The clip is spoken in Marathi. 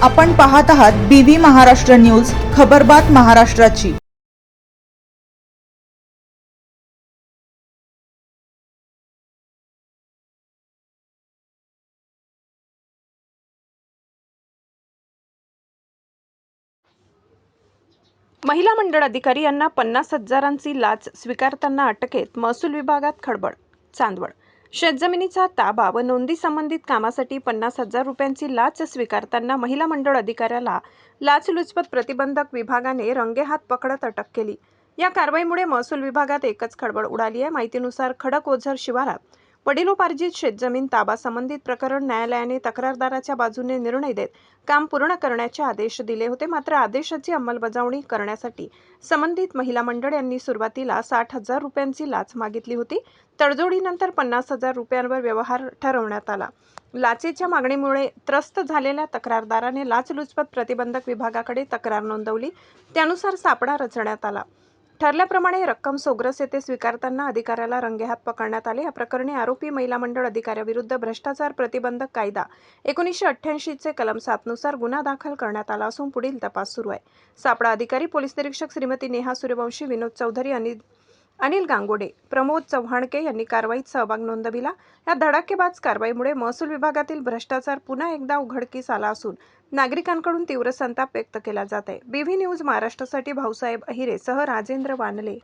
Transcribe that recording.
आपण पाहत आहात BV महाराष्ट्र न्यूज, खबरबात महाराष्ट्राची। महिला मंडळ अधिकारी यांना 50,000ची लाच स्वीकारताना अटकेत महसूल विभागात खळबळ। चांदवड शेतजमिनीचा ताबा व नोंदी संबंधित कामासाठी 50,000 रुपयांची लाच स्वीकारताना महिला मंडळ अधिकाऱ्याला लाचलुचपत प्रतिबंधक विभागाने रंगेहात पकडत अटक केली। या कारवाईमुळे महसूल विभागात एकच खळबळ उडाली आहे। माहितीनुसार खडक-ओझर शिवारात वडिलोपार्जित शेतजमीन ताबा संबंधित प्रकरण न्यायालयाने तक्रारदाराच्या बाजूने निर्णय देत काम पूर्ण करण्याचे आदेश दिले होते। मात्र आदेशाची अंमलबजावणी करण्यासाठी संबंधित महिला मंडळ यांनी सुरुवातीला 60,000 रुपयांची लाच मागितली होती। तडजोडीनंतर 50,000 रुपयांवर व्यवहार ठरवण्यात आला। लाचेच्या मागणीमुळे त्रस्त झालेल्या तक्रारदाराने लाचलुचपत प्रतिबंधक विभागाकडे तक्रार नोंदवली। त्यानुसार सापळा रचण्यात आला। ठरल्याप्रमाणे रक्कम सोग्रस येथे स्वीकारताना अधिकाऱ्याला रंगेहात पकडण्यात आले। या प्रकरणी आरोपी महिला मंडळ अधिकाऱ्याविरुद्ध भ्रष्टाचार प्रतिबंधक कायदा 1988 चे कलम 7 नुसार गुन्हा दाखल करण्यात आला असून पुढील तपास सुरू आहे। सापळा अधिकारी पोलीस निरीक्षक श्रीमती नेहा सूर्यवंशी, विनोद चौधरी, अनिल गांगोडे, प्रमोद चव्हाणके यांनी कारवाईत सहभाग नोंदविला। या धडाकेबाज कारवाईमुळे महसूल विभागातील भ्रष्टाचार पुन्हा एकदा उघडकीस आला असून नागरिकांकडून तीव्र संताप व्यक्त केला जात आहे। BV न्यूज महाराष्ट्रासाठी भाऊसाहेब अहिरे सह राजेंद्र वानले।